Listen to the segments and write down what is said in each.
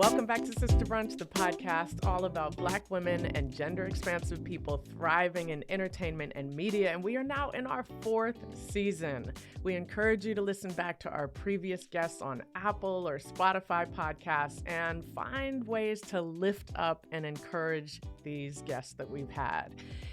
Welcome back to Sister Brunch, the podcast all about Black women and gender-expansive people thriving in entertainment and media, and we are now in our 4th season. We encourage you to listen back to our previous guests on Apple or Spotify podcasts and find ways to lift up and encourage these guests that we've had.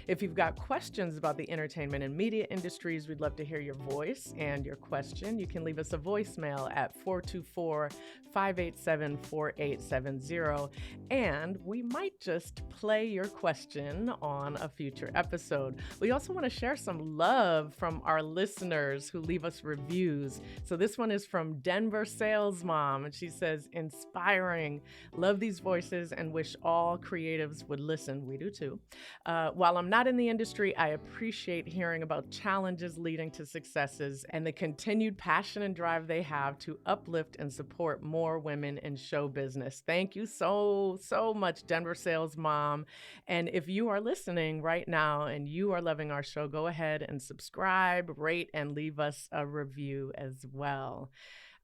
If you've got questions about the entertainment and media industries, we'd love to hear your voice and your question. You can leave us a voicemail at 424-587-4870, and we might just play your question on a future episode. We also want to share some love from our listeners who leave us reviews. So this one is from Denver Sales Mom, and she says, inspiring, love these voices and wish all creatives would listen. We do too. While I'm not in the industry, I appreciate hearing about challenges leading to successes and the continued passion and drive they have to uplift and support more women in show business. Thank you so much, Denver Sales Mom. And if you are listening right now and you are loving our show, go ahead and subscribe, rate, and leave us a review as well.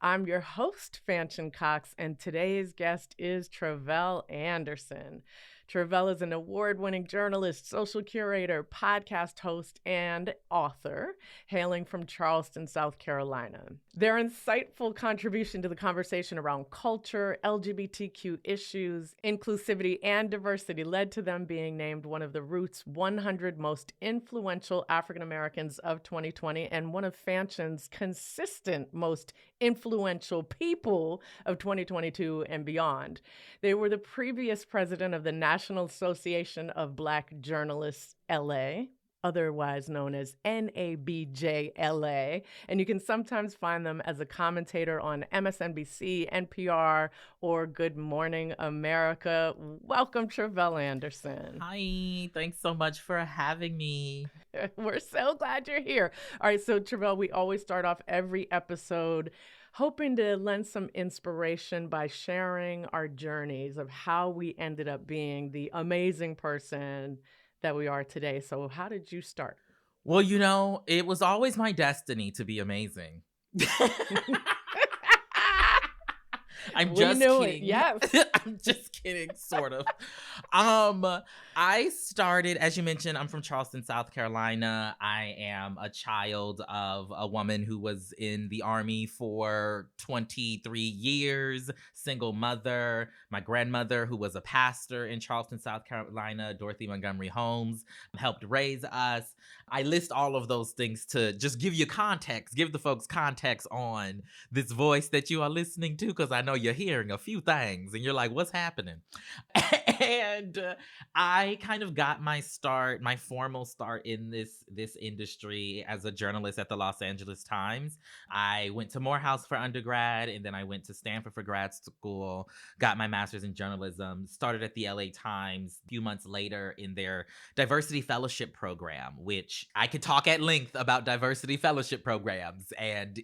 I'm your host, Fanshen Cox, and today's guest is Tre'vell Anderson. Tre'vell is an award-winning journalist, social curator, podcast host, and author, hailing from Charleston, South Carolina. Their insightful contribution to the conversation around culture, LGBTQ issues, inclusivity, and diversity led to them being named one of the Roots 100 most influential African Americans of 2020 and one of Fanshen's consistent most influential people of 2022 and beyond. They were the previous president of the National Association of Black Journalists, LA, otherwise known as NABJLA, and you can sometimes find them as a commentator on MSNBC, NPR, or Good Morning America. Welcome, Tre'vell Anderson. Hi, thanks so much for having me. We're so glad you're here. All right, so Tre'vell, we always start off every episode hoping to lend some inspiration by sharing our journeys of how we ended up being the amazing person that we are today. So how did you start? Well, it was always my destiny to be amazing. I'm just kidding. Yes. I'm just kidding, sort of. I started, as you mentioned, I'm from Charleston, South Carolina. I am a child of a woman who was in the Army for 23 years, single mother. My grandmother, who was a pastor in Charleston, South Carolina, Dorothy Montgomery Holmes, helped raise us. I list all of those things to just give you context, give the folks context on this voice that you are listening to, because I know you're hearing a few things and you're like, what's happening? And I kind of got my formal start in this industry as a journalist at the Los Angeles Times. I went to Morehouse for undergrad, and then I went to Stanford for grad school, got my master's in journalism, started at the LA Times a few months later in their diversity fellowship program, which I could talk at length about diversity fellowship programs and,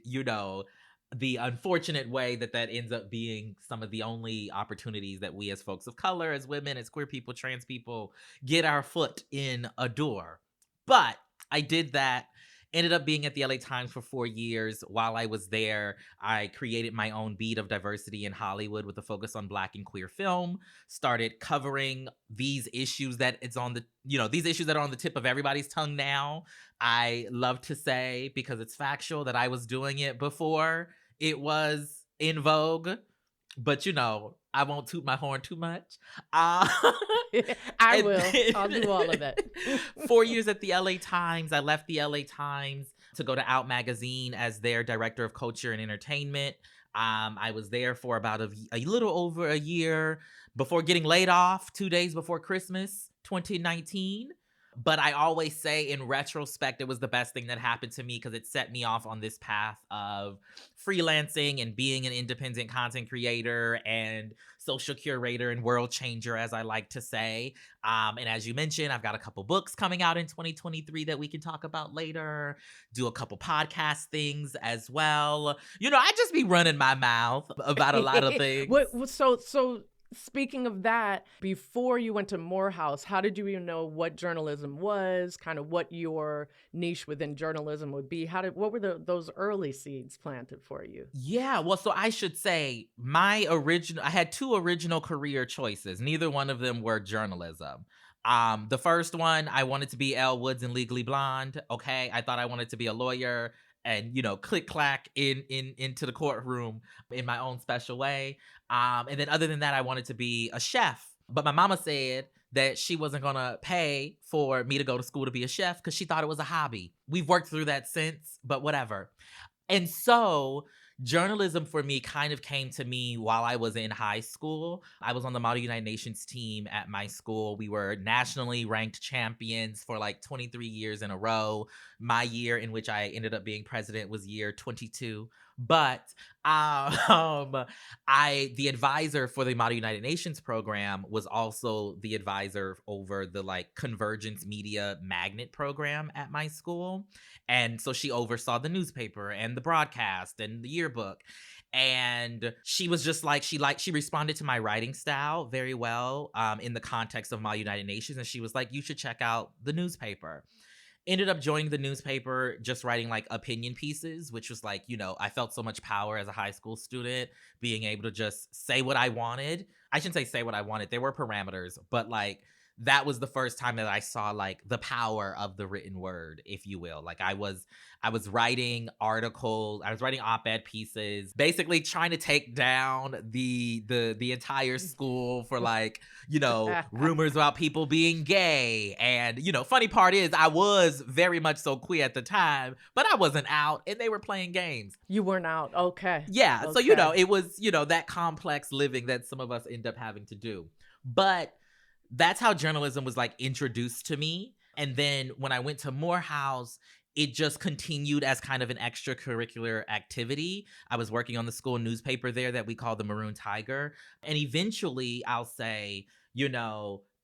the unfortunate way that ends up being some of the only opportunities that we as folks of color, as women, as queer people, trans people, get our foot in a door. But I did that, ended up being at the LA Times for 4 years. While I was there, I created my own beat of diversity in Hollywood with a focus on Black and queer film, started covering these issues that these issues that are on the tip of everybody's tongue now. I love to say, because it's factual, that I was doing it before it was in vogue, but I won't toot my horn too much. I will. I'll do all of it. 4 years at the LA Times. I left the LA Times to go to Out Magazine as their director of culture and entertainment. I was there for about a little over a year before getting laid off 2 days before Christmas 2019. But I always say, in retrospect, it was the best thing that happened to me, because it set me off on this path of freelancing and being an independent content creator and social curator and world changer, as I like to say. And as you mentioned, I've got a couple books coming out in 2023 that we can talk about later, do a couple podcast things as well. I just be running my mouth about a lot of things. So speaking of that, before you went to Morehouse, how did you even know what journalism was, kind of what your niche within journalism would be? What were those early seeds planted for you? Yeah, well, so I should say I had two original career choices. Neither one of them were journalism. The first one, I wanted to be Elle Woods in Legally Blonde. Okay, I thought I wanted to be a lawyer and click clack into the courtroom in my own special way. And then other than that, I wanted to be a chef. But my mama said that she wasn't gonna pay for me to go to school to be a chef because she thought it was a hobby. We've worked through that since, but whatever. And so journalism for me kind of came to me while I was in high school. I was on the Model United Nations team at my school. We were nationally ranked champions for like 23 years in a row. My year in which I ended up being president was year 22. But the advisor for the Model United Nations program was also the advisor over the like Convergence Media Magnet program at my school. And so she oversaw the newspaper and the broadcast and the yearbook. And she was just like, she responded to my writing style very well in the context of my United Nations. And she was like, you should check out the newspaper. Ended up joining the newspaper, just writing like opinion pieces, which was like, I felt so much power as a high school student, being able to just say what I wanted. I shouldn't say what I wanted. There were parameters, but like, that was the first time that I saw like the power of the written word, if you will. Like I was writing articles, I was writing op-ed pieces, basically trying to take down the entire school for like, rumors about people being gay. And, funny part is I was very much so queer at the time, but I wasn't out and they were playing games. You weren't out. Okay. Yeah. Okay. So, it was, that complex living that some of us end up having to do. But that's how journalism was like introduced to me. And then when I went to Morehouse, it just continued as kind of an extracurricular activity. I was working on the school newspaper there that we call the Maroon Tiger. And eventually I'll say,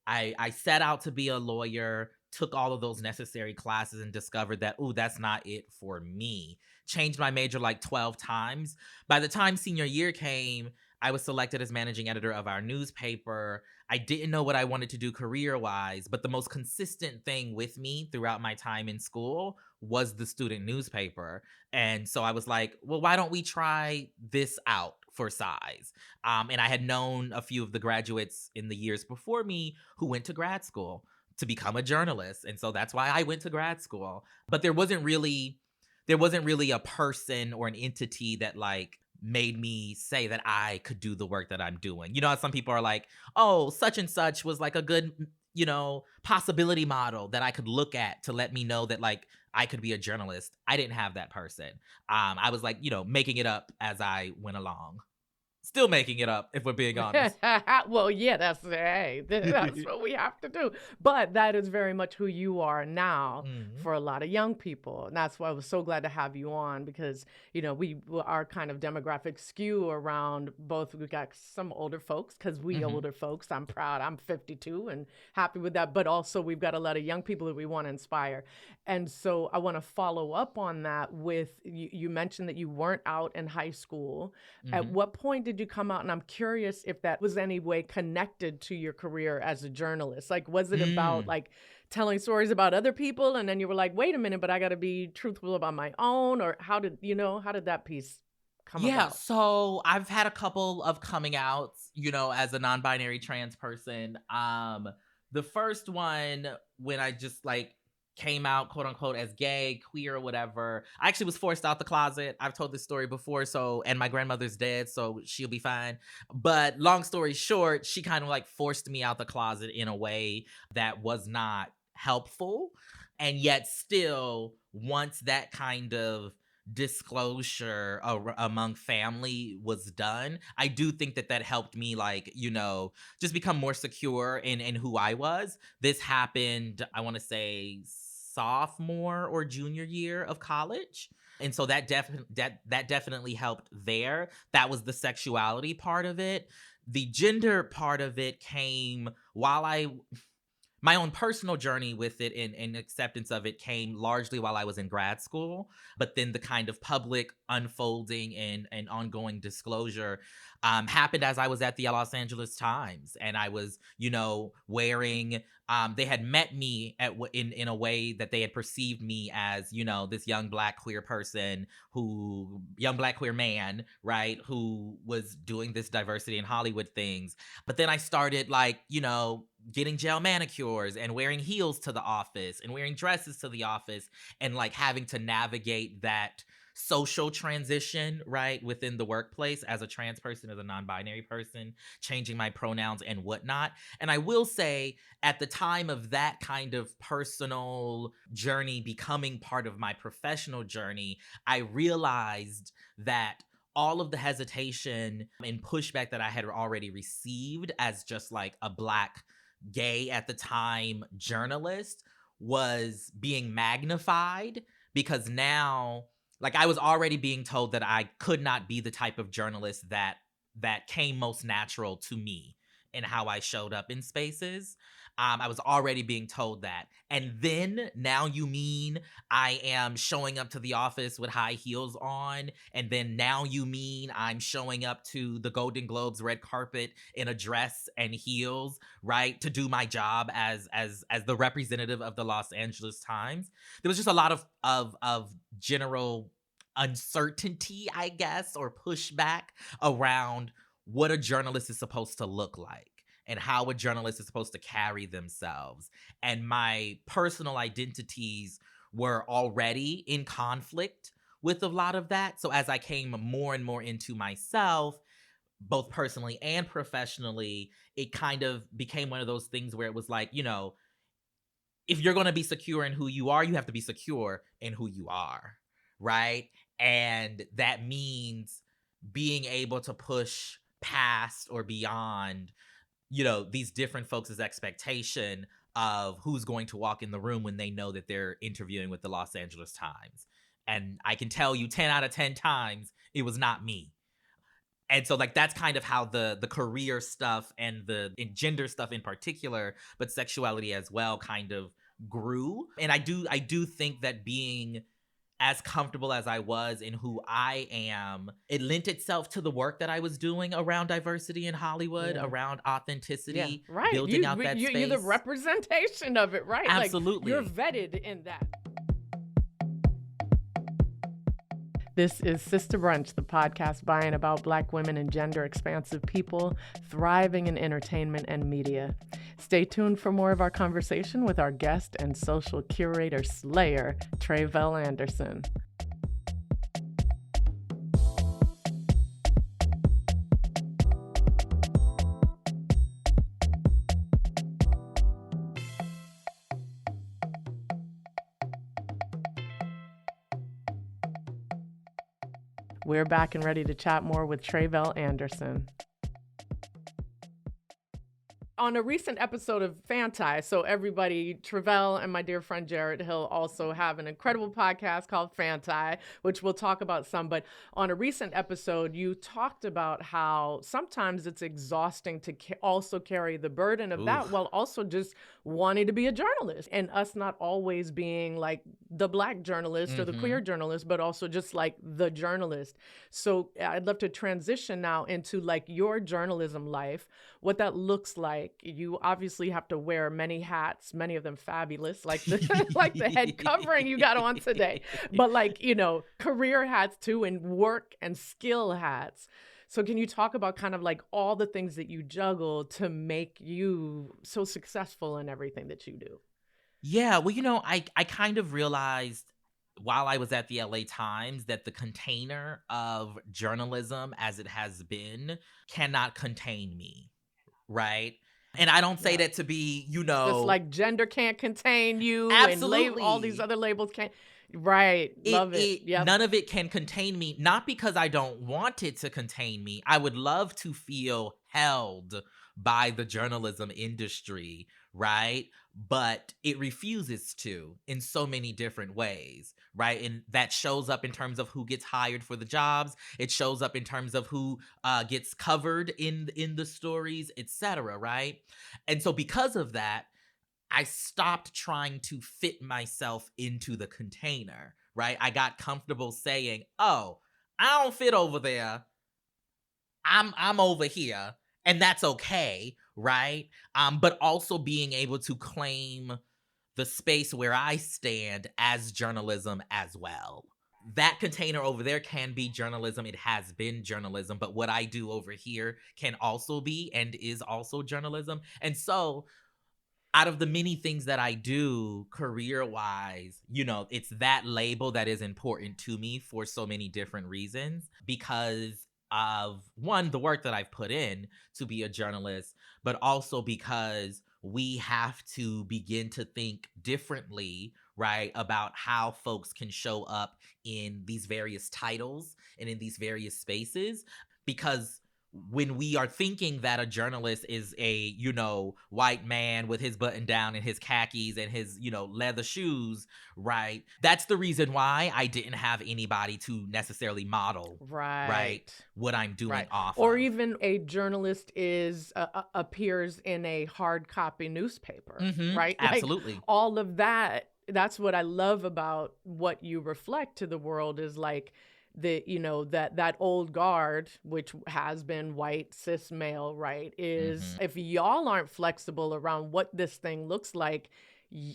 I set out to be a lawyer, took all of those necessary classes and discovered that, that's not it for me. Changed my major like 12 times. By the time senior year came, I was selected as managing editor of our newspaper. I didn't know what I wanted to do career-wise, but the most consistent thing with me throughout my time in school was the student newspaper. And so I was like, well, why don't we try this out for size? And I had known a few of the graduates in the years before me who went to grad school to become a journalist. And so that's why I went to grad school. But there wasn't really a person or an entity that like made me say that I could do the work that I'm doing. Some people are like, oh, such and such was like a good, possibility model that I could look at to let me know that like I could be a journalist. I didn't have that person. I was like, making it up as I went along. Still making it up, if we're being honest. Well, yeah, that's what we have to do. But that is very much who you are now for a lot of young people. And that's why I was so glad to have you on because, our kind of demographic skew around both. We got some older folks because we older folks, I'm proud. I'm 52 and happy with that. But also we've got a lot of young people that we want to inspire. And so I want to follow up on that with, you mentioned that you weren't out in high school. At what point did you come out? And I'm curious if that was any way connected to your career as a journalist. Like, was it about like telling stories about other people? And then you were like, wait a minute, but I got to be truthful about my own. Or how did that piece come about? Yeah, so I've had a couple of coming outs, as a non-binary trans person. The first one, when I just like came out, quote unquote, as gay, queer, or whatever. I actually was forced out the closet. I've told this story before, and my grandmother's dead, so she'll be fine. But long story short, she kind of like forced me out the closet in a way that was not helpful. And yet still, once that kind of disclosure among family was done, I do think that helped me like, just become more secure in who I was. This happened, I want to say, sophomore or junior year of college. And so that definitely helped there. That was the sexuality part of it. The gender part of it came while my own personal journey with it and acceptance of it came largely while I was in grad school. But then the kind of public unfolding and ongoing disclosure happened as I was at the Los Angeles Times, and I was, wearing. They had met me in a way that they had perceived me as, this young black queer person, young black queer man, right, who was doing this diversity in Hollywood things. But then I started getting gel manicures and wearing heels to the office and wearing dresses to the office, and like having to navigate that social transition, right, within the workplace as a trans person, as a non-binary person, changing my pronouns and whatnot. And I will say, at the time of that kind of personal journey becoming part of my professional journey, I realized that all of the hesitation and pushback that I had already received as just like a black gay at the time journalist was being magnified, because now, like, I was already being told that I could not be the type of journalist that came most natural to me in how I showed up in spaces. I was already being told that. And then now you mean I am showing up to the office with high heels on, and then now you mean I'm showing up to the Golden Globes red carpet in a dress and heels, right, to do my job as the representative of the Los Angeles Times. There was just a lot of general uncertainty, I guess, or pushback around what a journalist is supposed to look like and how a journalist is supposed to carry themselves. And my personal identities were already in conflict with a lot of that. So as I came more and more into myself, both personally and professionally, it kind of became one of those things where it was like, if you're going to be secure in who you are, you have to be secure in who you are, right? And that means being able to push past or beyond, these different folks' expectation of who's going to walk in the room when they know that they're interviewing with the Los Angeles Times. And I can tell you 10 out of 10 times, it was not me. And so, like, that's kind of how the career stuff and gender stuff in particular, but sexuality as well, kind of grew. And I do think that being as comfortable as I was in who I am, it lent itself to the work that I was doing around diversity in Hollywood, around authenticity, right. building out that space. You're the representation of it, right? Absolutely. Like, you're vetted in that. This is Sister Brunch, the podcast by and about Black women and gender-expansive people thriving in entertainment and media. Stay tuned for more of our conversation with our guest and social curator slayer, Tre'vell Anderson. We're back and ready to chat more with Tre'vell Anderson. On a recent episode of Fanti, so everybody, Tre'vell and my dear friend Jared Hill also have an incredible podcast called Fanti, which we'll talk about some. But on a recent episode, you talked about how sometimes it's exhausting to also carry the burden of that while also just wanting to be a journalist, and us not always being like the Black journalist or the queer journalist, but also just like the journalist. So I'd love to transition now into like your journalism life, what that looks like. You obviously have to wear many hats, many of them fabulous, like the head covering you got on today, but like, career hats too, and work and skill hats. So can you talk about kind of like all the things that you juggle to make you so successful in everything that you do? Yeah, well, I kind of realized while I was at the LA Times that the container of journalism as it has been cannot contain me, right? And I don't say that to be, just like gender can't contain you. Absolutely. And all these other labels can't. Right. Love it. Yep. None of it can contain me. Not because I don't want it to contain me. I would love to feel held by the journalism industry, right? But it refuses to in so many different ways, right? And that shows up in terms of who gets hired for the jobs. It shows up in terms of who gets covered in the stories, etc., right? And so because of that, I stopped trying to fit myself into the container, right? I got comfortable saying, oh, I don't fit over there. I'm over here, and that's okay, right? But also being able to claim the space where I stand as journalism as well. That container over there can be journalism. It has been journalism, but what I do over here can also be and is also journalism. And so, out of the many things that I do career wise, it's that label that is important to me for so many different reasons because of one, the work that I've put in to be a journalist, but also because we have to begin to think differently, right, about how folks can show up in these various titles and in these various spaces. Because when we are thinking that a journalist is a, white man with his button down and his khakis and his, leather shoes, right? That's the reason why I didn't have anybody to necessarily model, right, what I'm doing off or of. even a journalist appears in a hard copy newspaper, right? Absolutely. Like all of that. That's what I love about what you reflect to the world is like that old guard, which has been white cis male, right, is if y'all aren't flexible around what this thing looks like,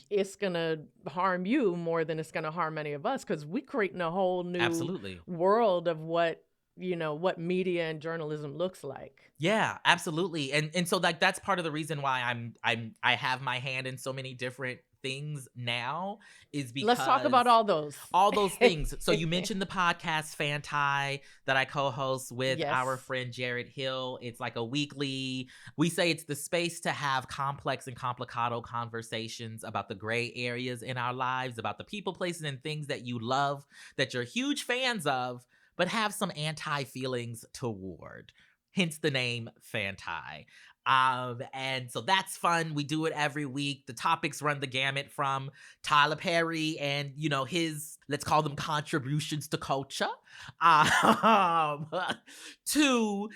it's gonna harm you more than it's gonna harm any of us, because we creating a whole new world of what media and journalism looks like. Yeah, absolutely. And so like that's part of the reason why I have my hand in so many different things now is because let's talk about all those things. So you mentioned the podcast Fanti that I co-host with our friend Jared Hill. It's like a weekly, we say it's the space to have complex and complicado conversations about the gray areas in our lives, about the people, places, and things that you love, that you're huge fans of, but have some anti-feelings toward. Hence the name Fanti. And so that's fun. We do it every week. The topics run the gamut from Tyler Perry and, his, let's call them contributions to culture, to,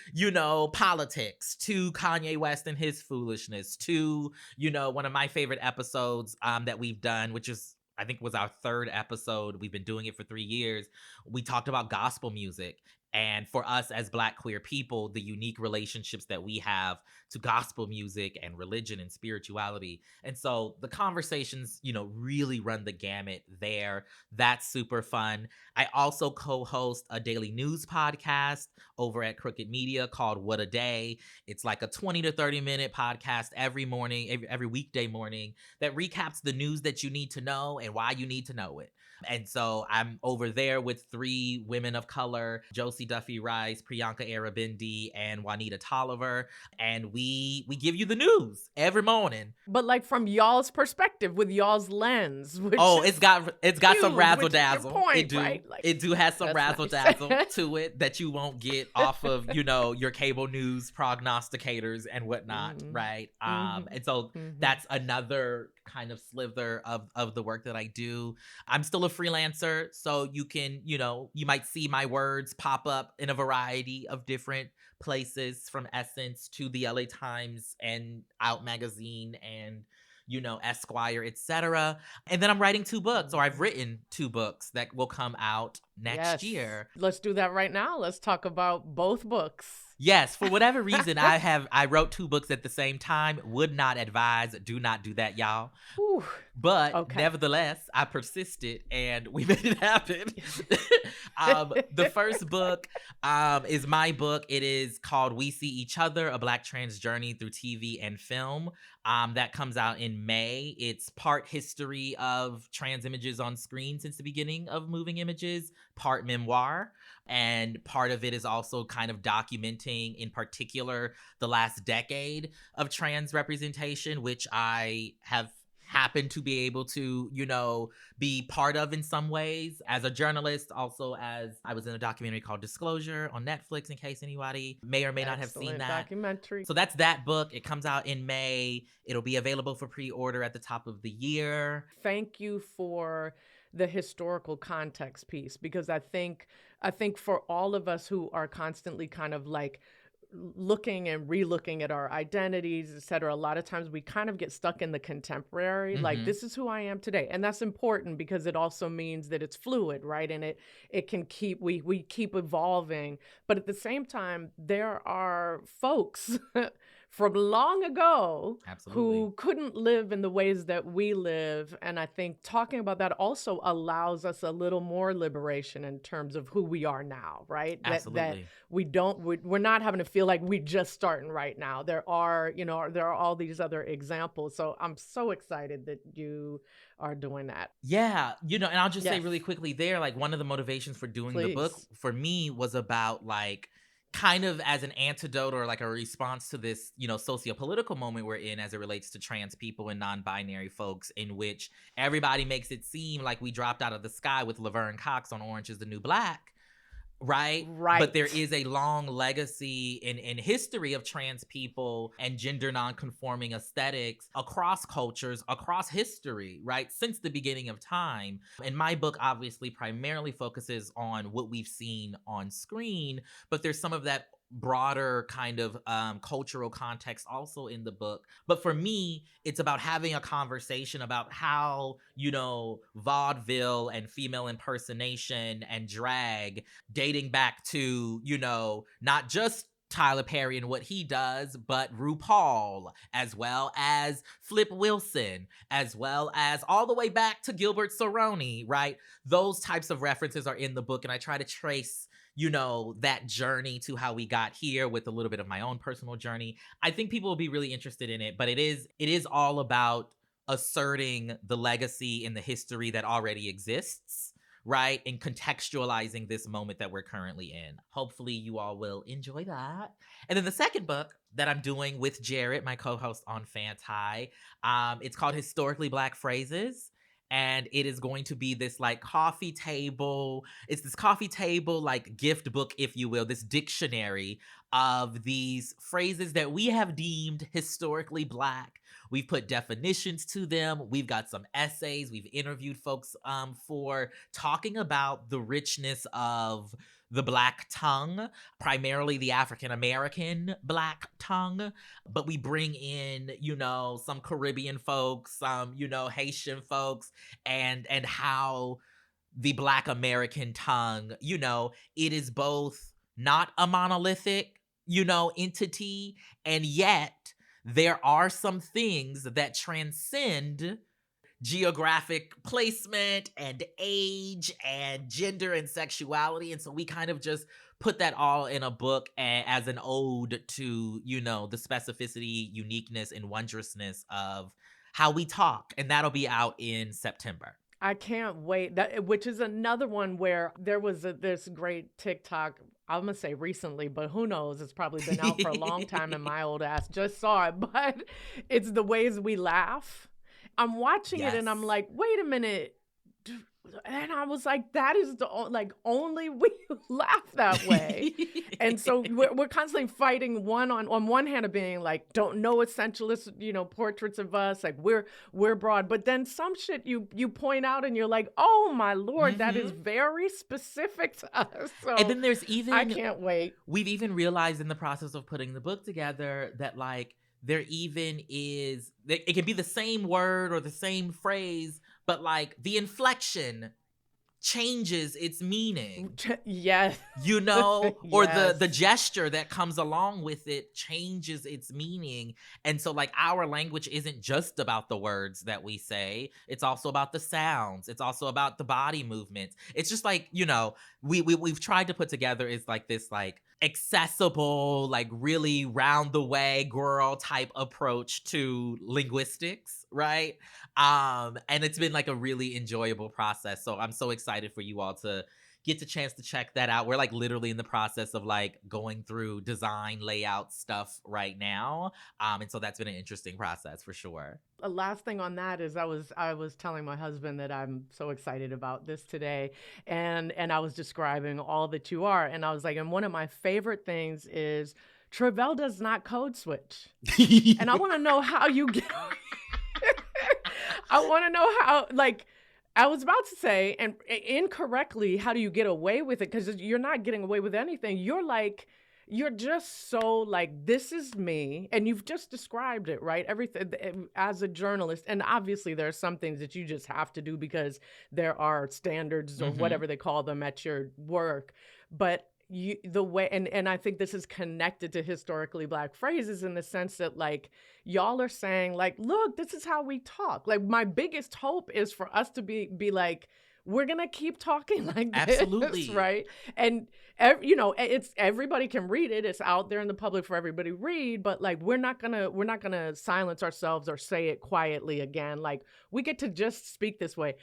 politics, to Kanye West and his foolishness, to, one of my favorite episodes that we've done, which is, I think was our third episode. We've been doing it for 3 years. We talked about gospel music. And for us as Black queer people, the unique relationships that we have to gospel music and religion and spirituality. And so the conversations, really run the gamut there. That's super fun. I also co-host a daily news podcast over at Crooked Media called What a Day. It's like a 20 to 30 minute podcast every morning, every weekday morning, that recaps the news that you need to know and why you need to know it. And so I'm over there with 3 women of color, Josie Duffy Rice, Priyanka Arabindi, and Juanita Tolliver. And we give you the news every morning. But like from y'all's perspective, with y'all's lens. It's got some razzle dazzle. Point, right? Like, it do have some razzle dazzle to it that you won't get off of, your cable news prognosticators and whatnot, right? And so that's another kind of slither of the work that I do. I'm still a freelancer, so you can, you might see my words pop up in a variety of different places, from Essence to the LA Times and Out Magazine and, Esquire, etc. And then I'm writing 2 books, or I've written 2 books that will come out next year. Let's do that right now. Let's talk about both books. Yes, for whatever reason, I wrote 2 books at the same time. Would not advise. Do not do that, y'all. Whew. But nevertheless, I persisted and we made it happen. The first book is my book. It is called We See Each Other, A Black Trans Journey Through TV and Film. That comes out in May. It's part history of trans images on screen since the beginning of moving images, part memoir. And part of it is also kind of documenting, in particular, the last decade of trans representation, which I have happened to be able to, be part of in some ways as a journalist. Also, as I was in a documentary called Disclosure on Netflix, in case anybody may or may not have seen that documentary. So that's that book. It comes out in May. It'll be available for pre-order at the top of the year. Thank you for the historical context piece, because I think for all of us who are constantly kind of like looking and relooking at our identities, et cetera, a lot of times we kind of get stuck in the contemporary, like this is who I am today. And that's important because it also means that it's fluid, right? And it can keep, we keep evolving. But at the same time, there are folks from long ago who couldn't live in the ways that we live. And I think talking about that also allows us a little more liberation in terms of who we are now, right? That we're not having to feel like we're just starting right now. There are all these other examples. So I'm so excited that you are doing that. Yeah. And I'll just say really quickly there, like one of the motivations for doing the book for me was about like, kind of as an antidote or like a response to this, socio-political moment we're in as it relates to trans people and non-binary folks, in which everybody makes it seem like we dropped out of the sky with Laverne Cox on Orange is the New Black. Right. But there is a long legacy in history of trans people and gender nonconforming aesthetics across cultures, across history, right? Since the beginning of time. And my book obviously primarily focuses on what we've seen on screen, but there's some of that broader kind of cultural context also in the book. But for me, it's about having a conversation about how, vaudeville and female impersonation and drag dating back to, not just Tyler Perry and what he does, but RuPaul, as well as Flip Wilson, as well as all the way back to Gilbert Cerrone, right? Those types of references are in the book, and I try to trace that journey to how we got here with a little bit of my own personal journey. I think people will be really interested in it, but it is all about asserting the legacy and the history that already exists, right? And contextualizing this moment that we're currently in. Hopefully you all will enjoy that. And then the second book that I'm doing with Jared, my co-host on Fanti, it's called Historically Black Phrases. And it is going to be this like coffee table. It's this coffee table like gift book, if you will, this dictionary of these phrases that we have deemed historically Black. We've put definitions to them. We've got some essays. We've interviewed folks for talking about the richness of the Black tongue, primarily the African-American Black tongue. But we bring in, some Caribbean folks, some, Haitian folks, and how the Black American tongue, it is both not a monolithic, entity, and yet there are some things that transcend geographic placement and age and gender and sexuality. And so we kind of just put that all in a book as an ode to, the specificity, uniqueness, and wondrousness of how we talk. And that'll be out in September. I can't wait. Which is another one where there was this great TikTok, I'm going to say recently, but who knows? It's probably been out for a long time and my old ass just saw it. But it's the ways we laugh. I'm watching it and I'm like, wait a minute. And I was like, that is only we laugh that way. And so we're constantly fighting on one hand of being like, don't know essentialist, portraits of us, like we're broad. But then some shit you point out and you're like, oh my Lord, that is very specific to us. So and then there's even, I can't wait. We've even realized in the process of putting the book together that like, there even is, it can be the same word or the same phrase, but like the inflection changes its meaning. Yes. Or the gesture that comes along with it changes its meaning. And so like our language isn't just about the words that we say. It's also about the sounds. It's also about the body movements. It's just like, we've tried to put together is like this like accessible, like really round the way girl type approach to linguistics, right? And it's been like a really enjoyable process. So I'm so excited for you all to get the chance to check that out. We're like literally in the process of like going through design layout stuff right now. And so that's been an interesting process for sure. The last thing on that is I was telling my husband that I'm so excited about this today. And I was describing all that you are. And I was like, and one of my favorite things is Tre'vell does not code switch. And I want to know how you get I want to know how, like, I was about to say, and incorrectly, how do you get away with it? Because you're not getting away with anything. You're like, you're just so like, this is me. And you've just described it, right? Everything as a journalist. And obviously, there are some things that you just have to do because there are standards or Mm-hmm. whatever they call them at your work. But the way, and I think this is connected to historically Black phrases in the sense that, like, y'all are saying, like, look, this is how we talk. Like, my biggest hope is for us to be like, we're gonna keep talking like this, Absolutely. right? And it's everybody can read it. It's out there in the public for everybody to read. But like, we're not gonna silence ourselves or say it quietly again. Like, we get to just speak this way.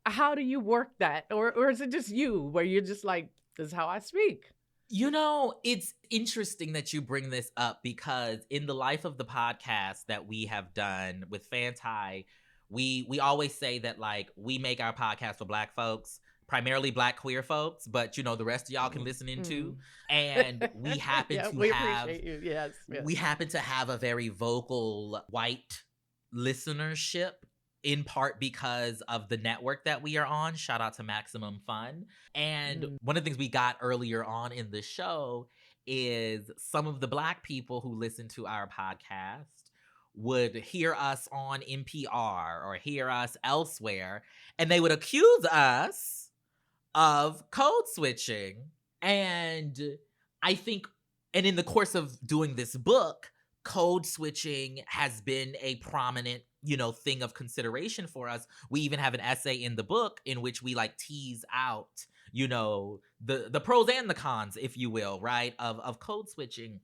How do you work that, or is it just you where you're just like, this is how I speak? It's interesting that you bring this up because in the life of the podcast that we have done with Fanti, we always say that like we make our podcast for Black folks, primarily Black queer folks, but the rest of y'all can listen into. And we happen Yeah, to we have appreciate you. Yes, yes. we happen to have a very vocal white listenership, in part because of the network that we are on. Shout out to Maximum Fun. And one of the things we got earlier on in the show is some of the Black people who listen to our podcast would hear us on NPR or hear us elsewhere, and they would accuse us of code switching. And I think, and in the course of doing this book, code switching has been a prominent thing of consideration for us. We even have an essay in the book in which we like tease out the pros and the cons, if you will, right, of code switching.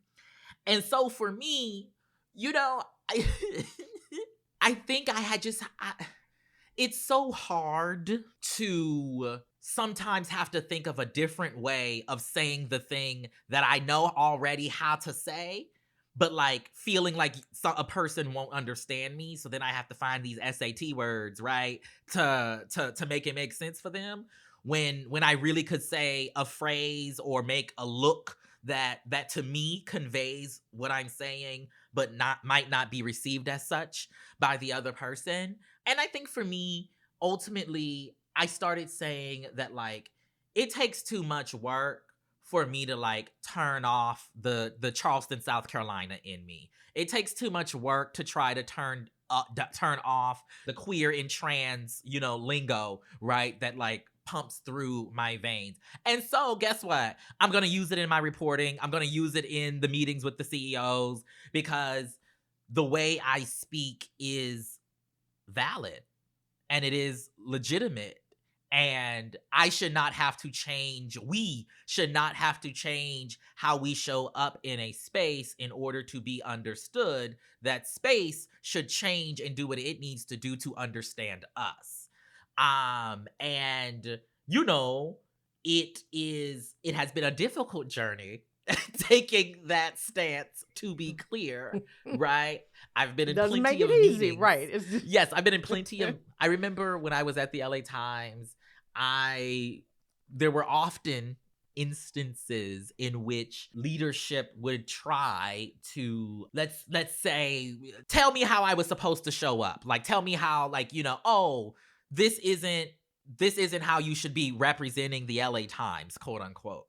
And so for me, I I think it's so hard to sometimes have to think of a different way of saying the thing that I know already how to say, but like feeling like a person won't understand me, so then I have to find these SAT words, right, to make it make sense for them. When I really could say a phrase or make a look that to me conveys what I'm saying, but might not be received as such by the other person. And I think for me, ultimately, I started saying that like it takes too much work for me to like turn off the Charleston, South Carolina in me. It takes too much work to try to turn off the queer and trans, lingo, right? That like pumps through my veins. And so guess what? I'm going to use it in my reporting. I'm going to use it in the meetings with the CEOs because the way I speak is valid and it is legitimate. And I should not have to change. We should not have to change how we show up in a space in order to be understood. That space should change and do what it needs to do to understand us. And it has been a difficult journey taking that stance, to be clear, right? I've been in Doesn't plenty make of it easy, meetings. right? It's just... Yes, I've been in plenty of. I remember when I was at the LA Times, there were often instances in which leadership would try to let's say tell me how I was supposed to show up. Like tell me how, like, oh, this isn't how you should be representing the LA Times, quote unquote,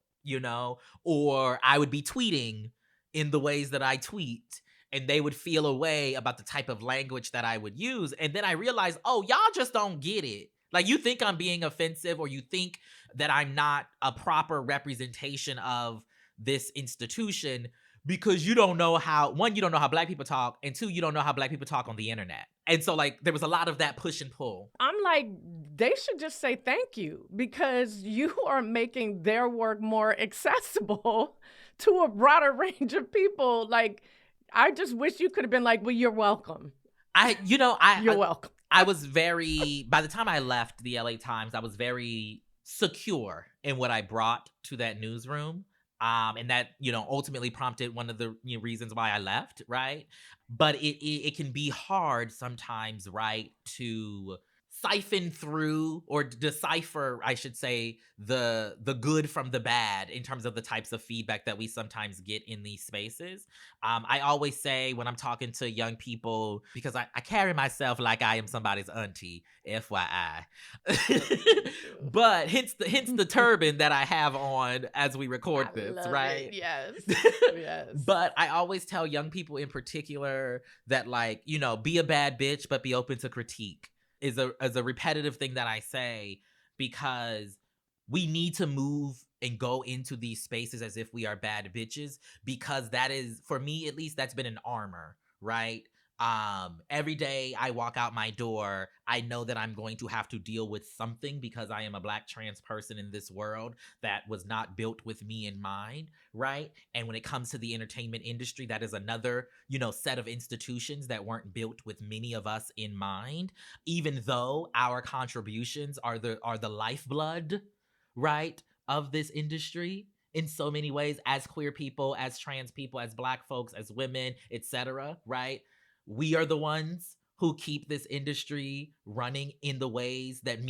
or I would be tweeting in the ways that I tweet and they would feel a way about the type of language that I would use. And then I realized, oh, y'all just don't get it. Like, you think I'm being offensive, or you think that I'm not a proper representation of this institution because you don't know how, one, you don't know how Black people talk, and two, you don't know how Black people talk on the internet. And so, like, there was a lot of that push and pull. I'm like, they should just say thank you, because you are making their work more accessible to a broader range of people. Like, I just wish you could have been like, well, you're welcome. You're welcome. I was by the time I left the LA Times, I was very secure in what I brought to that newsroom. And that, ultimately prompted one of the reasons why I left, right? But it can be hard sometimes, right, to siphon through or decipher, I should say, the good from the bad in terms of the types of feedback that we sometimes get in these spaces. I always say when I'm talking to young people, because I carry myself like I am somebody's auntie, FYI. But hence the turban that I have on as we record this, right? It. Yes. Yes. But I always tell young people in particular that, like, you know, be a bad bitch, but be open to critique is a repetitive thing that I say, because we need to move and go into these spaces as if we are bad bitches, because that is, for me at least, that's been an armor, right? Every day I walk out my door, I know that I'm going to have to deal with something because I am a Black trans person in this world that was not built with me in mind, right? And when it comes to the entertainment industry, that is another, you know, set of institutions that weren't built with many of us in mind, even though our contributions are the lifeblood, right, of this industry in so many ways, as queer people, as trans people, as Black folks, as women, etc., right? We are the ones who keep this industry running in the ways that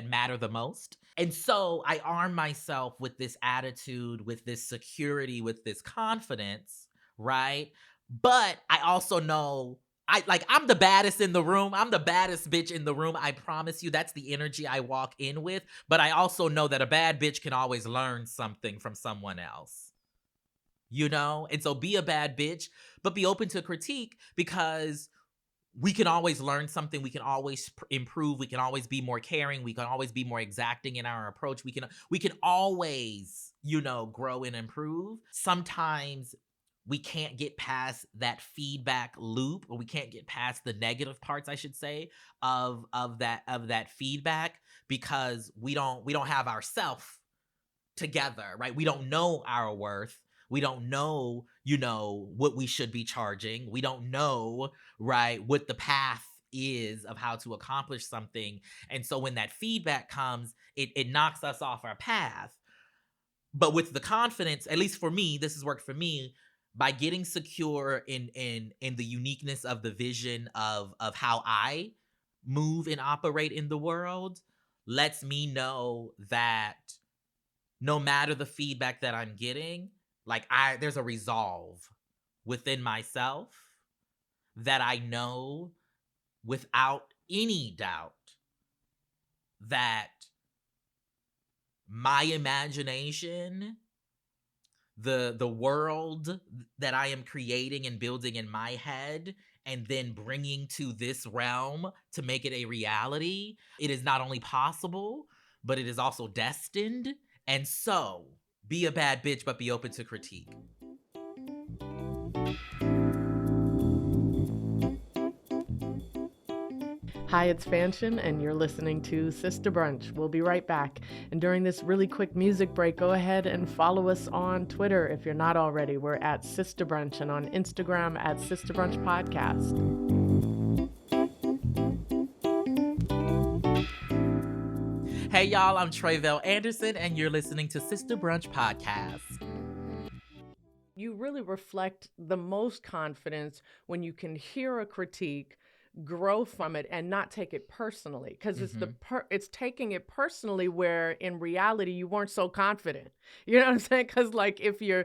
matter the most. And so I arm myself with this attitude, with this security, with this confidence, right? But I also know I'm the baddest in the room. I'm the baddest bitch in the room. I promise you, that's the energy I walk in with. But I also know that a bad bitch can always learn something from someone else. You know? And so be a bad bitch, but be open to critique, because we can always learn something. We can always improve. We can always be more caring. We can always be more exacting in our approach. We can always, you know, grow and improve. Sometimes we can't get past that feedback loop, or we can't get past the negative parts, I should say, of that feedback, because we don't have ourself together, right? We don't know our worth. We don't know, you know, what we should be charging. We don't know, right, what the path is of how to accomplish something. And so when that feedback comes, it knocks us off our path. But with the confidence, at least for me, this has worked for me, by getting secure in the uniqueness of the vision of how I move and operate in the world, lets me know that no matter the feedback that I'm getting, like there's a resolve within myself that I know without any doubt that my imagination, the world that I am creating and building in my head and then bringing to this realm to make it a reality, it is not only possible, but it is also destined. And so, be a bad bitch, but be open to critique. Hi, it's Fanshen, and you're listening to Sister Brunch. We'll be right back. And during this really quick music break, go ahead and follow us on Twitter if you're not already. We're at Sister Brunch, and on Instagram at Sister Brunch Podcast. Hey y'all, I'm Tre'vell Anderson, and you're listening to Sister Brunch Podcast. You really reflect the most confidence when you can hear a critique, grow from it, and not take it personally, because it's taking it personally where in reality you weren't so confident. You know what I'm saying? Because like if you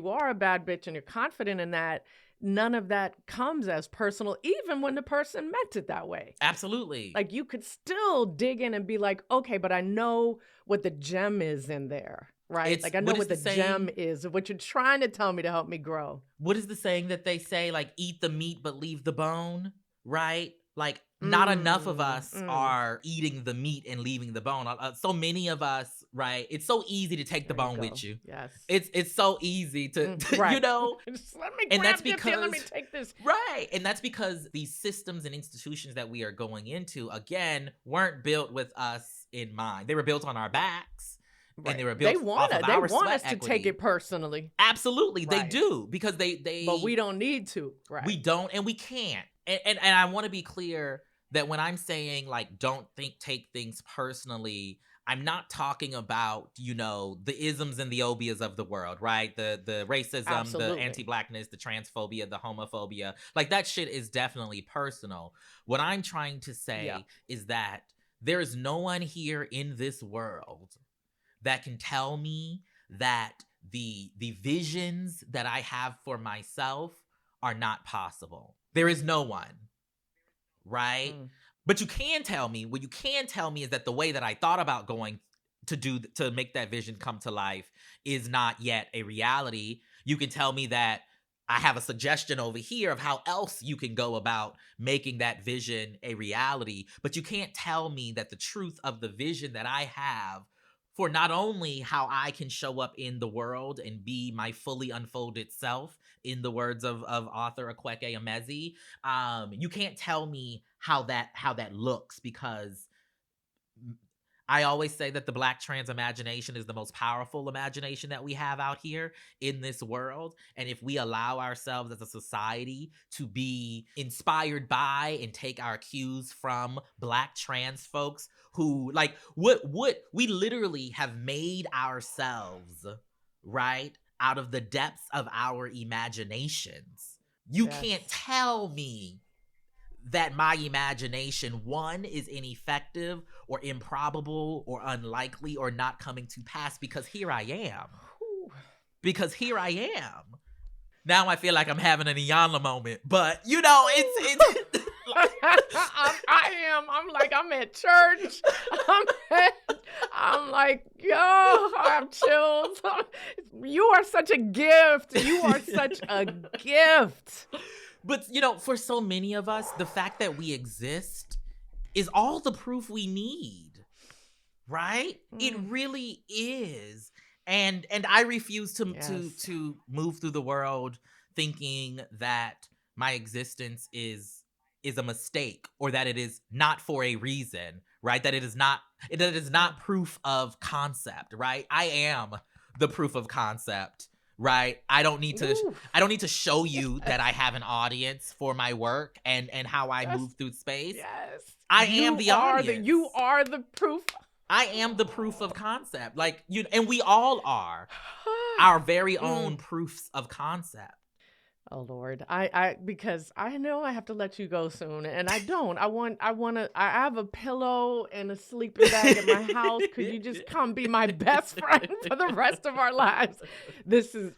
are a bad bitch and you're confident in that, none of that comes as personal, even when the person meant it that way. Absolutely. Like you could still dig in and be like, okay, but I know what the gem is in there, right? Like I know what the gem is, what you're trying to tell me to help me grow. What is the saying that they say, like, eat the meat but leave the bone, right? Like, not enough of us are eating the meat and leaving the bone. So many of us, right? It's so easy to take the bone with you. Yes. It's so easy to right. you know? Just let me grab this here, let me take this. Right. And that's because these systems and institutions that we are going into, again, weren't built with us in mind. They were built on our backs. Right. And they were built off of our sweat us equity. To take it personally. Absolutely. Right. They do. Because they But we don't need to. Right. We don't and we can't. And I want to be clear that when I'm saying like take things personally, I'm not talking about, the isms and the obias of the world, right? The racism, the Absolutely. anti-blackness, the transphobia, the homophobia. Like that shit is definitely personal. What I'm trying to Yeah. say is that there is no one here in this world that can tell me that the visions that I have for myself are not possible. There is no one, right? Mm. But what you can tell me is that the way that I thought about going to make that vision come to life is not yet a reality. You can tell me that I have a suggestion over here of how else you can go about making that vision a reality, but you can't tell me that the truth of the vision that I have for not only how I can show up in the world and be my fully unfolded self, in the words of author Akweke Emezi, you can't tell me how that looks, because I always say that the Black trans imagination is the most powerful imagination that we have out here in this world. And if we allow ourselves as a society to be inspired by and take our cues from Black trans folks who, like, what we literally have made ourselves, right, out of the depths of our imaginations. You can't Yes. tell me that my imagination, one, is ineffective or improbable or unlikely or not coming to pass, because here I am. Whew. Because here I am. Now I feel like I'm having an Iyanla moment, but it's I'm like, I'm at church. I'm like, yo, I have chills. You are such a gift. You are such a gift. But, for so many of us, the fact that we exist is all the proof we need, right? It really is. And I refuse to move through the world thinking that my existence is a mistake, or that it is not for a reason, right? That it is not proof of concept, right? I am the proof of concept. Right. I don't need to show you that I have an audience for my work and how I move through space. Yes. I am the audience. You are the proof. I am the proof of concept. Like, and we all are our very own proofs of concept. Oh Lord, because I know I have to let you go soon, and I don't. I have a pillow and a sleeping bag in my house. Could you just come be my best friend for the rest of our lives? This is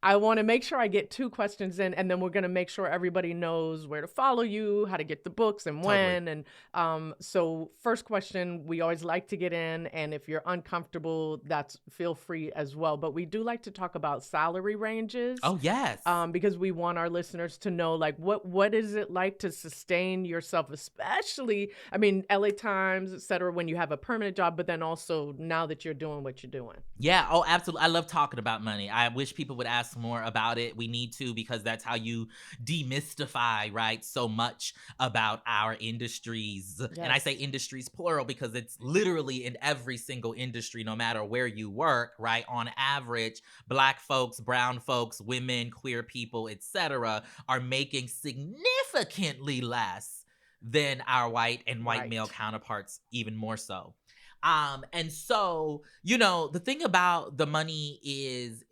I want to make sure I get 2 questions in, and then we're going to make sure everybody knows where to follow you, how to get the books, and when. Totally. And so first question, we always like to get in, and if you're uncomfortable, feel free as well. But we do like to talk about salary ranges. Oh, yes. Because we want our listeners to know, like, what is it like to sustain yourself, especially, I mean, LA Times, et cetera, when you have a permanent job, but then also now that you're doing what you're doing. Yeah. Oh, absolutely. I love talking about money. I wish people would ask more about it. We need to, because that's how you demystify, right, so much about our industries. Yes. And I say industries plural because it's literally in every single industry, no matter where you work, right? On average, Black folks, brown folks, women, queer people, etc., are making significantly less than our white and white male counterparts, even more so. And so, the thing about the money is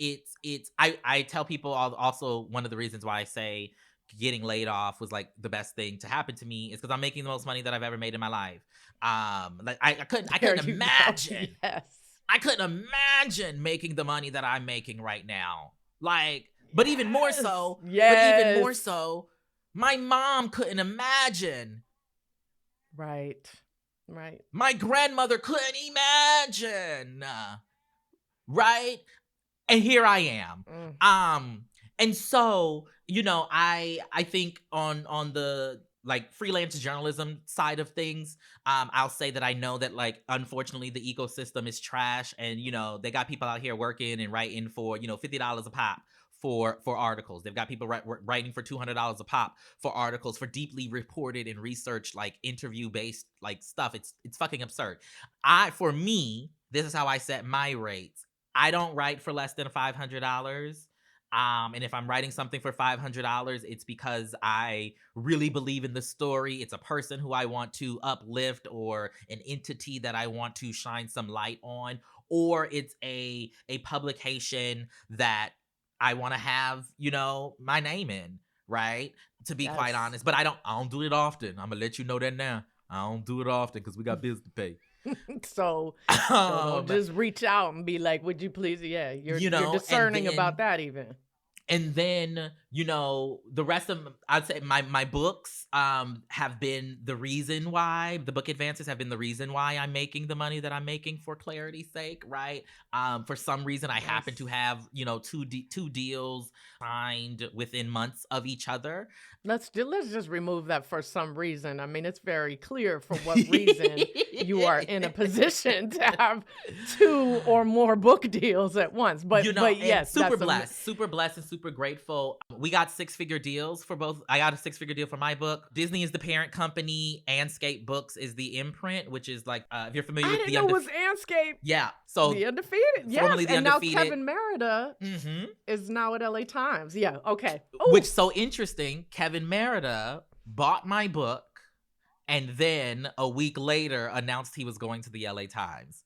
I tell people also, one of the reasons why I say getting laid off was like the best thing to happen to me is because I'm making the most money that I've ever made in my life. Like I couldn't imagine. Yes. I couldn't imagine making the money that I'm making right now. Like, but even more so, my mom couldn't imagine. Right. My grandmother couldn't imagine. Right? And here I am. And so, I think on the like freelance journalism side of things, I'll say that I know that, like, unfortunately the ecosystem is trash, and they got people out here working and writing for $50 a pop for articles. They've got people writing for $200 a pop for articles, for deeply reported and researched, like, interview based, like, stuff. It's fucking absurd. For me, this is how I set my rates. I don't write for less than $500. And if I'm writing something for $500, it's because I really believe in the story. It's a person who I want to uplift, or an entity that I want to shine some light on, or it's a publication that I want to have, my name in, right? To be quite Yes. honest. But I don't do it often. I'm gonna let you know that now. I don't do it often because we got bills to pay. So don't just reach out and be like, would you please? Yeah, you're discerning about that even. And then, the rest of, I'd say my books have been the reason why, the book advances have been the reason why I'm making the money that I'm making, for clarity's sake, right? For some reason, I happen to have, two deals signed within months of each other. Let's just remove that "for some reason." I mean, it's very clear for what reason you are in a position to have 2 or more book deals at once. But yes, super blessed and super grateful. We got 6-figure deals for both. I got a 6-figure deal for my book. Disney is the parent company. Anscape Books is the imprint, which is like, if you're familiar with the it was Anscape. Yeah. So The Undefeated. Yes. Formerly The Undefeated. Now Kevin Merida is now at LA Times. Yeah. Okay. Which is so interesting. Kevin Merida bought my book and then a week later announced he was going to the LA Times.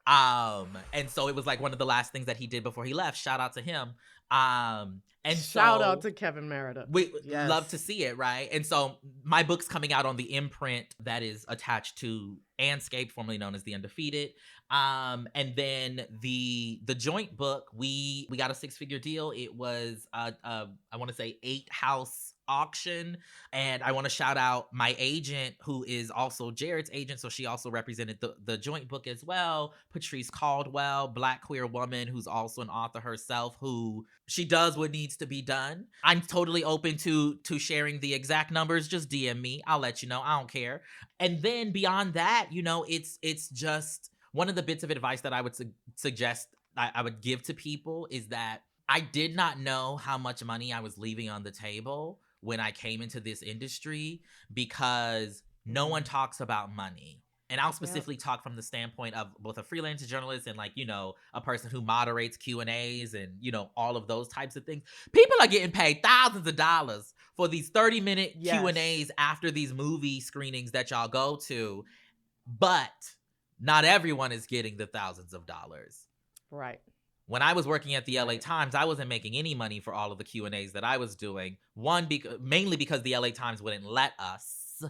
And so it was like one of the last things that he did before he left. Shout out to him. And shout out to Kevin Merida. We love to see it, right? And so my book's coming out on the imprint that is attached to Anscape, formerly known as The Undefeated. And then the joint book, we got a 6-figure deal. It was I want to say 8-house auction. And I want to shout out my agent, who is also Jared's agent. So she also represented the joint book as well. Patrice Caldwell, Black queer woman who's also an author herself, who she does what needs to be done. I'm totally open to sharing the exact numbers. Just DM me. I'll let you know. I don't care. And then beyond that, it's just one of the bits of advice that I would suggest I would give to people is that I did not know how much money I was leaving on the table when I came into this industry, because no one talks about money. And I'll specifically talk from the standpoint of both a freelance journalist and a person who moderates Q&As and, all of those types of things. People are getting paid thousands of dollars for these 30-minute Q&As after these movie screenings that y'all go to. But not everyone is getting the thousands of dollars. Right. When I was working at the LA Times, I wasn't making any money for all of the Q&As that I was doing. Mainly because the LA Times wouldn't let us,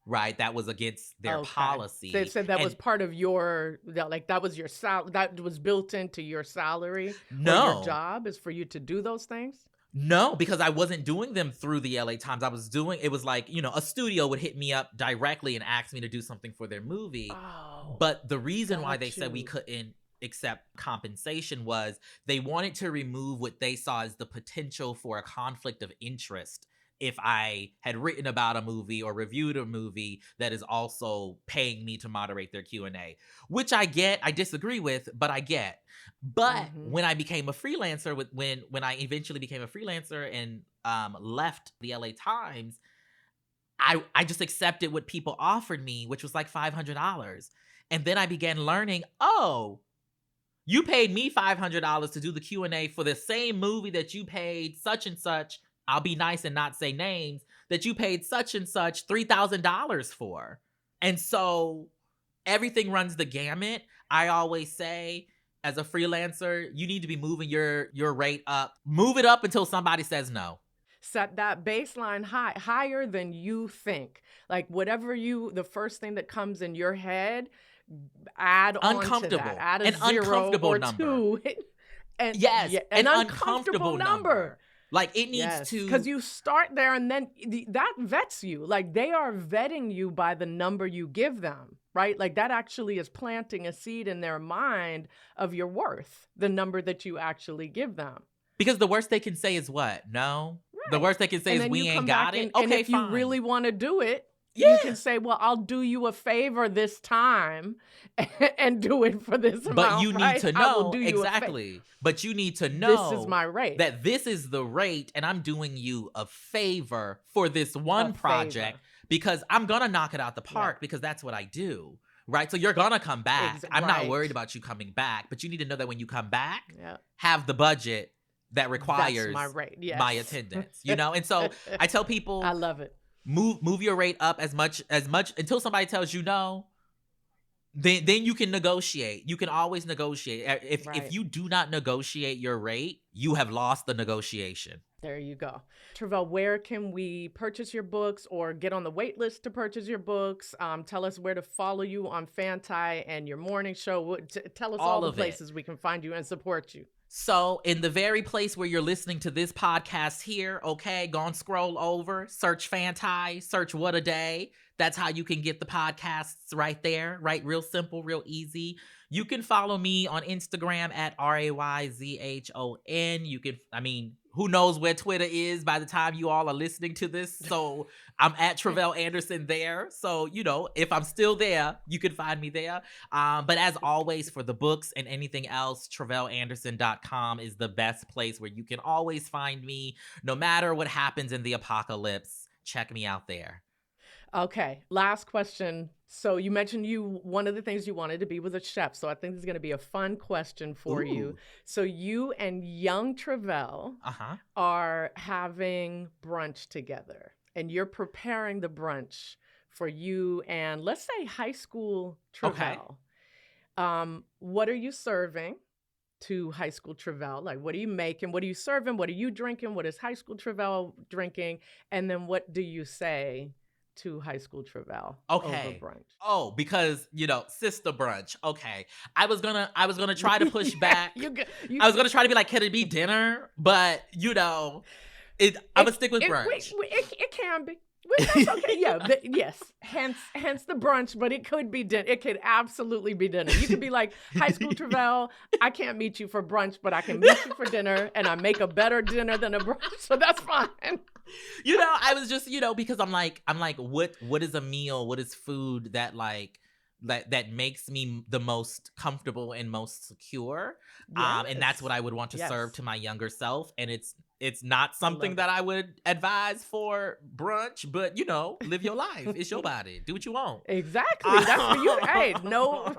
right? That was against their policy. They said that was part of that was your salary, that was built into your salary? No. Or your job is for you to do those things? No, because I wasn't doing them through the LA Times. It was like, a studio would hit me up directly and ask me to do something for their movie. Oh, but the reason why they said we couldn't accept compensation was they wanted to remove what they saw as the potential for a conflict of interest if I had written about a movie or reviewed a movie that is also paying me to moderate their Q&A, which I get. I disagree with, but I get. But when I became a freelancer, when I eventually became a freelancer and left the LA Times, I just accepted what people offered me, which was like $500. And then I began learning, you paid me $500 to do the Q&A for the same movie that you paid such and such, I'll be nice and not say names, that you paid such and such $3,000 for. And so everything runs the gamut. I always say, as a freelancer, you need to be moving your rate up. Move it up until somebody says no. Set that baseline higher than you think. Like the first thing that comes in your head, add on to that. Add a 0 or number. 2. And an uncomfortable number. Like it needs to, because you start there and then that vets you. Like they are vetting you by the number you give them, right? Like that actually is planting a seed in their mind of your worth, the number that you actually give them. Because the worst they can say is what? No. Right. The worst they can say is we ain't got it. And if you really want to do it, you can say, well, I'll do you a favor this time and do it for this amount. But you need to know, exactly. But you need to know this is my rate. That this is the rate and I'm doing you a favor for this one project because I'm going to knock it out the park because that's what I do. Right? So you're going to come back. I'm not worried about you coming back, but you need to know that when you come back, have the budget that That's my requires rate. my Yes. attendance, you know? And so I tell I people, love it. move your rate up as much until somebody tells you no. Then you can negotiate. You can always negotiate. If Right. you do not negotiate your rate, you have lost the negotiation. There you go. Tre'vell, where can we purchase your books or get on the wait list to purchase your books? Tell us where to follow you on Fanti and your morning show. Tell us all All the of it. places we can find you and support you. So in the very place where you're listening to this podcast here, okay, go and scroll over, search Fanti, search What a Day. That's how you can get the podcasts right there, right? Real simple, real easy. You can follow me on Instagram at RAYZHON. You can, I mean, who knows where Twitter is by the time you all are listening to this. So I'm at Tre'vell Anderson there. So, you know, if I'm still there, you can find me there. But as always, for the books and anything else, Tre'vellAnderson.com is the best place where you can always find me. No matter what happens in the apocalypse, check me out there. Okay, last question. So you mentioned one of the things you wanted to be was a chef. So I think this is going to be a fun question for you. Ooh. So you and young Tre'vell are having brunch together, and you're preparing the brunch for you and, let's say, high school Tre'vell. Okay. What are you serving to high school Tre'vell? Like, what are you making? What are you serving? What are you drinking? What is high school Tre'vell drinking? And then what do you say to high school Tre'vell over brunch? Oh, because, you know, sister brunch. Okay. I was gonna try to push back. I was gonna try to be like, can it be dinner? But, you know, I'm gonna stick with brunch. It can be. That's okay. Yeah. Yes. Hence the brunch, but it could be dinner. It could absolutely be dinner. You could be like, high school Tre'vell, I can't meet you for brunch, but I can meet you for dinner, and I make a better dinner than a brunch. So that's fine. You know, I was just, you know, because I'm like, what is a meal? What is food that like that makes me the most comfortable and most secure? Yes. And that's what I would want to serve to my younger self. And it's not something that I would advise for brunch, but, you know, live your life. It's your body. Do what you want. Exactly. That's for you. Hey, no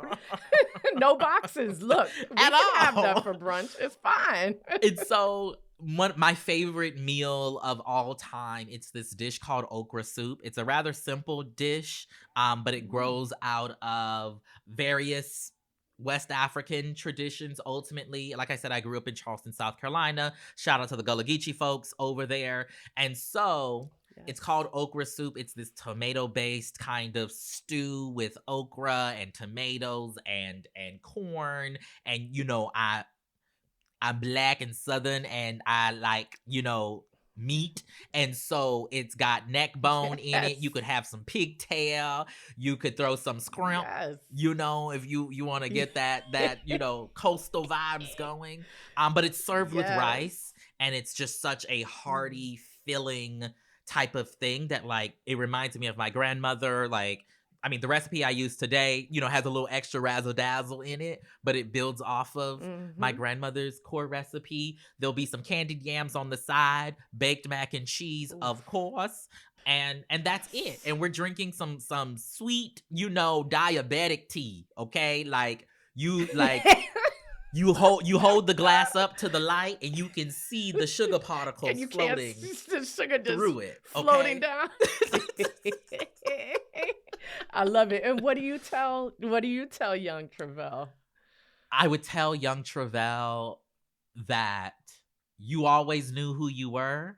boxes. Look, we can have that for brunch. It's fine. And so my favorite meal of all time, it's this dish called okra soup. It's a rather simple dish, but it grows out of various West African traditions. Ultimately, like I said, I grew up in Charleston, South Carolina. Shout out to the Gullah Geechee folks over there. And so it's called okra soup. It's this tomato-based kind of stew with okra and tomatoes and corn. And, you know, I'm Black and Southern, and I like, you know, meat. And so it's got neck bone in it. You could have some pigtail. You could throw some scrimp, you know, if you want to get that, you know, coastal vibes going. But it's served with rice, and it's just such a hearty, filling type of thing that, like, it reminds me of my grandmother. Like, I mean, the recipe I use today, you know, has a little extra razzle dazzle in it, but it builds off of my grandmother's core recipe. There'll be some candied yams on the side, baked mac and cheese, of course. And that's it. And we're drinking some sweet, you know, diabetic tea. Okay. Like you hold the glass up to the light, and you can see the sugar particles floating the sugar just through it. Floating down. I love it. And what do you tell young Tre'vell? I would tell young Tre'vell that you always knew who you were,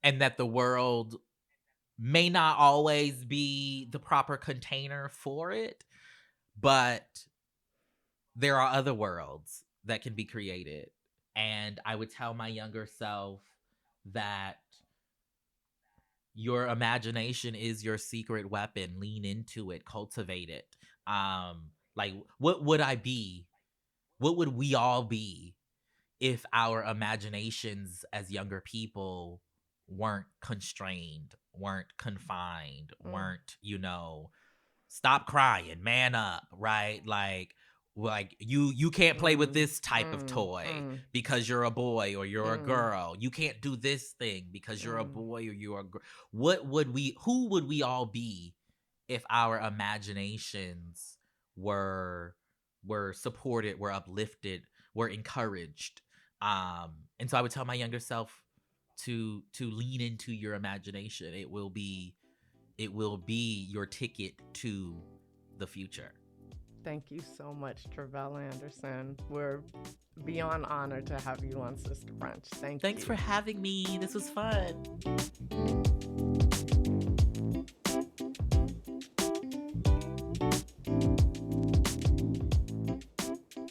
and that the world may not always be the proper container for it, but there are other worlds that can be created. And I would tell my younger self that your imagination is your secret weapon. Lean into it, cultivate it. Like, what would I be? What would we all be if our imaginations as younger people weren't constrained, weren't confined, weren't, you know, stop crying, man up, right? Like you can't play with this type of toy because you're a boy or you're a girl. You can't do this thing because you're a boy or you're a girl. Who would we all be if our imaginations were supported, were uplifted, were encouraged? And so I would tell my younger self to lean into your imagination. It will be your ticket to the future. Thank you so much, Tre'vell Anderson. We're beyond honored to have you on Sister Brunch. Thanks for having me. This was fun.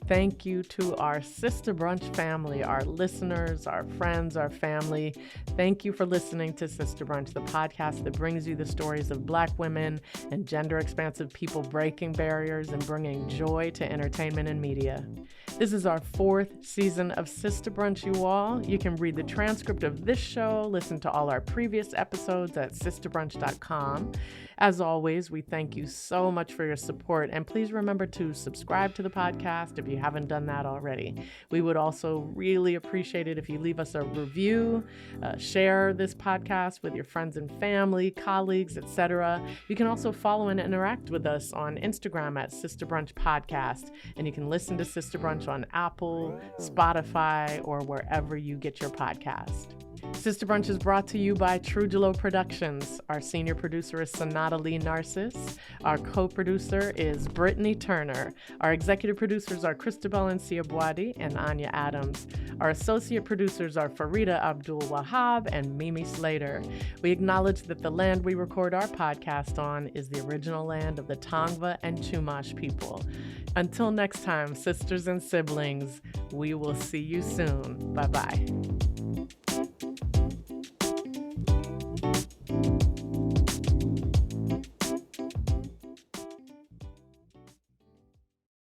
Thank you to our Sister Brunch family, our listeners, our friends, our family. Thank you for listening to Sister Brunch, the podcast that brings you the stories of Black women and gender-expansive people breaking barriers and bringing joy to entertainment and media. This is our 4th season of Sister Brunch, you all. You can read the transcript of this show, listen to all our previous episodes at sisterbrunch.com. As always, we thank you so much for your support, and please remember to subscribe to the podcast if you haven't done that already. We would also really appreciate it if you leave us a review, share this podcast with your friends and family, colleagues, etc. You can also follow and interact with us on Instagram at Sister Brunch Podcast, and you can listen to Sister Brunch on Apple, Spotify, or wherever you get your podcast. Sister Brunch is brought to you by Trujillo Productions. Our senior producer is Sonata Lee Narcis. Our co-producer is Brittany Turner. Our executive producers are Christabel and Siabwadi and Anya Adams. Our associate producers are Farida Abdul Wahab and Mimi Slater. We acknowledge that the land we record our podcast on is the original land of the Tongva and Chumash people. Until next time, sisters and siblings, we will see you soon. Bye-bye.